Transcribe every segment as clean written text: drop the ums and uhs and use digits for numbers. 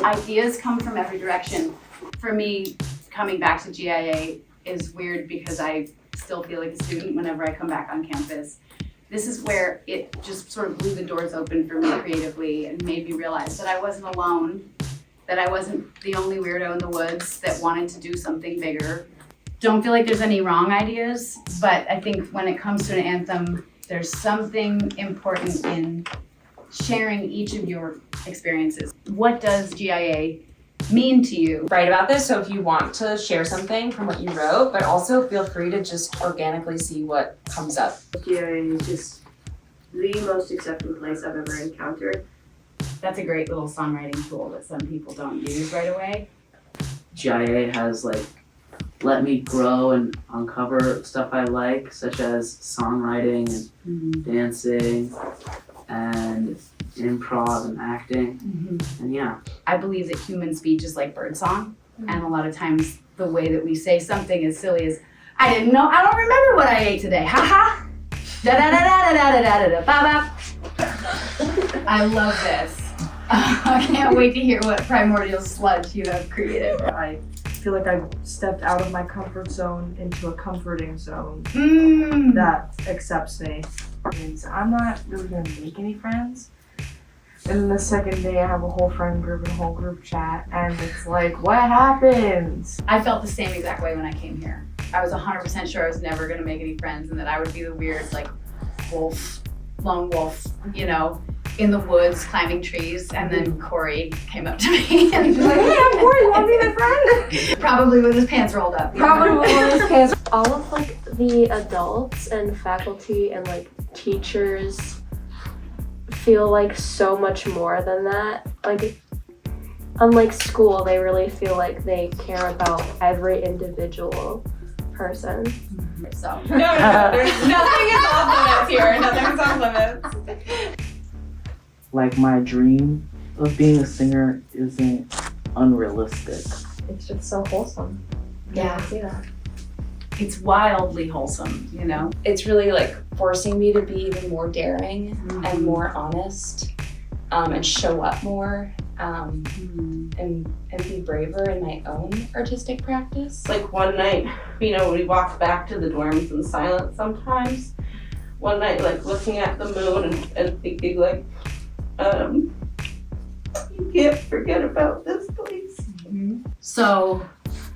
Ideas come from every direction. For me, coming back to GIA is weird because I still feel like a student whenever I come back on campus. This is where it just sort of blew the doors open for me creatively and made me realize that I wasn't alone, that I wasn't the only weirdo in the woods that wanted to do something bigger. Don't feel like there's any wrong ideas, but I think when it comes to an anthem, there's something important in sharing each of your experiences. What does GIA mean to you? Write about this, so if you want to share something from what you wrote, but also feel free to just organically see what comes up. GIA is just the most accepting place I've ever encountered. That's a great little songwriting tool that some people don't use right away. GIA has let me grow and uncover stuff I like, such as songwriting and dancing and improv and acting. And yeah. I believe that human speech is like birdsong, and a lot of times the way that we say something as silly as, I didn't know, I don't remember what I ate today, haha. Da da da da da da da da da ba. I love this. I can't wait to hear what primordial sludge you have created. I feel like I've stepped out of my comfort zone into a comforting zone that accepts me. And I'm not really gonna make any friends. And then the second day I have a whole friend group and a whole group chat, and it's like, what happens? I felt the same exact way when I came here. I was 100% sure I was never gonna make any friends and that I would be the weird wolf, lone wolf, in the woods climbing trees. And then Corey came up to me and was like, hey, I'm Corey, you wanna be my friend? Probably with his pants rolled up. Probably with his pants. All of the adults and faculty and teachers feel like so much more than that. Unlike school, they really feel like they care about every individual person. So No, there's nothing is off limits here. Nothing's off limits. My dream of being a singer isn't unrealistic. It's just so wholesome. Yeah. I see that. It's wildly wholesome, It's really forcing me to be even more daring and more honest, and show up more, and be braver in my own artistic practice. One night, we walked back to the dorms in silence sometimes. One night, looking at the moon and thinking you can't forget about this place. So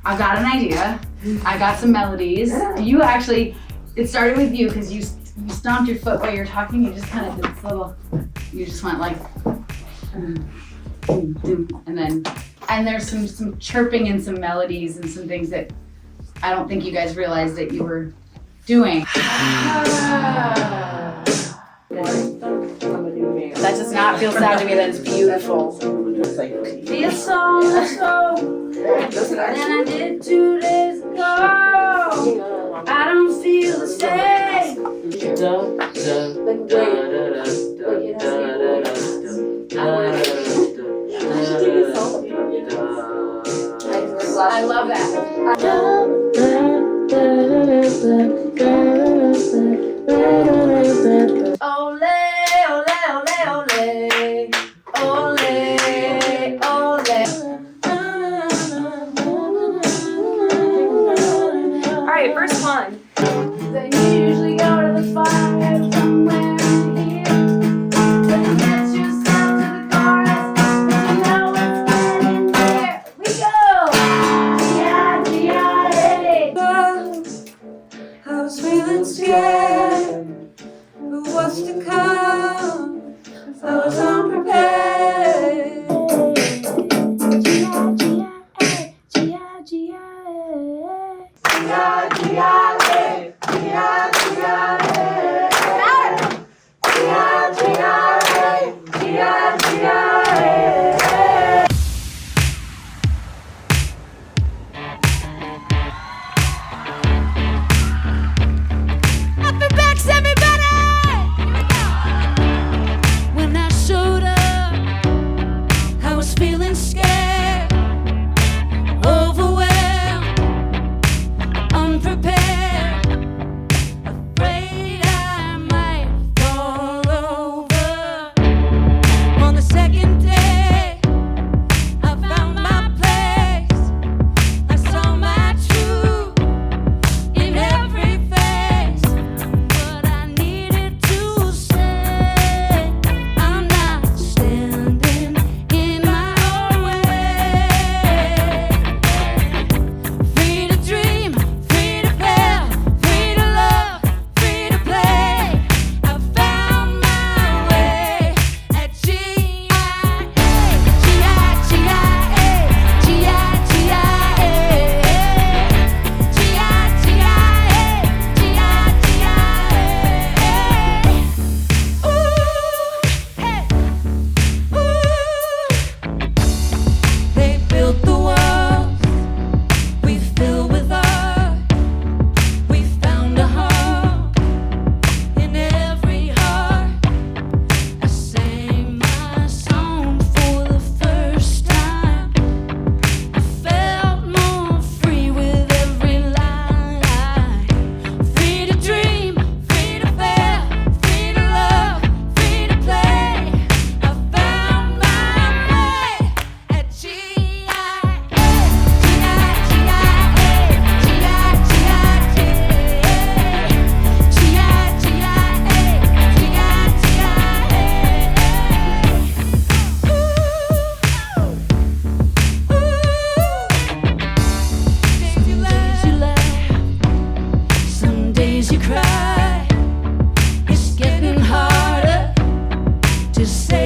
I got an idea. I got some melodies. You actually, it started with you because you stomped your foot while you were talking. You just kind of did this you just went and there's some chirping and some melodies and some things that I don't think you guys realized that you were doing. That does not feel sad to me, that's beautiful. Be a song than I did 2 days ago. I don't feel the same. I love that. Ole, ole, ole, ole. Ole, ole. All right, first one. They usually go to the fire somewhere here.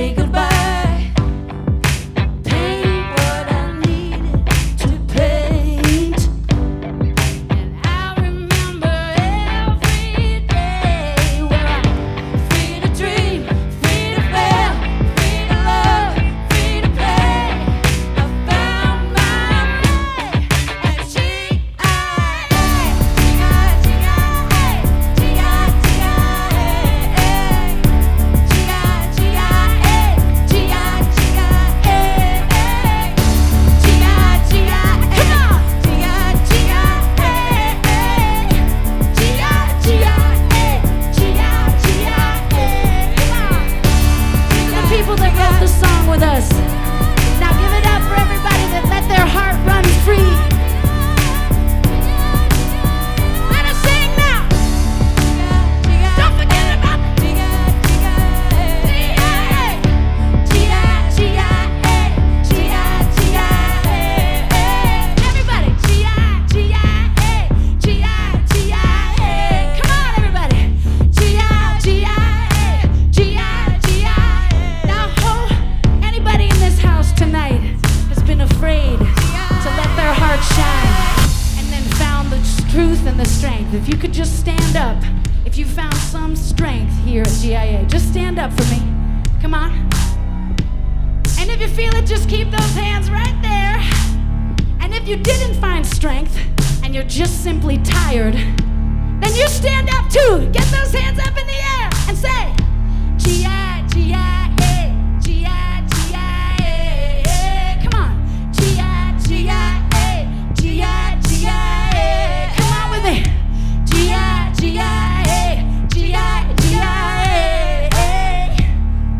say goodbye. Paint what I needed to paint. And I remember every day where I'm free to dream, free to fail, free to love, free to play. I found my way at GIA, the people that wrote the song with us. Now give it up for everybody that let their heart run free. Let us sing now. Don't forget about everybody. Come on, everybody. Now, anybody in this house tonight has been afraid to let their heart shine and then found the truth and the strength. If you could just stand up, if you found some strength here at GIA, just stand up for me. Come on. And if you feel it, just keep those hands right there. And if you didn't find strength and you're just simply tired, then you stand up too. Get those hands up in the air and say, GIA, GIA, GIA, GIA. Come on. GIA, GIA, GIA, GIA. Come on with me. GIA, GIA, GIA, GIA.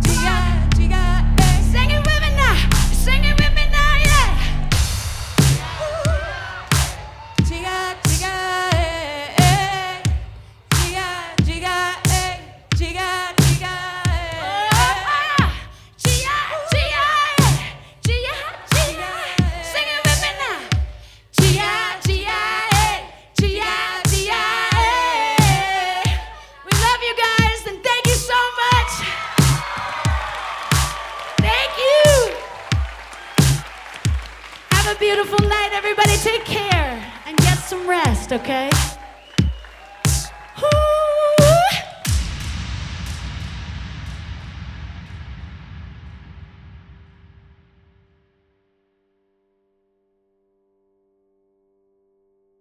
GIA, GIA. Sing it with me now. Sing it with me now, yeah. GIA, GIA, GIA, GIA, GIA, Sing it with me now. GIA, GIA, GIA, GIA. We love you guys and thank you so much. Thank you. Have a beautiful night, everybody. Take care and get some rest, okay?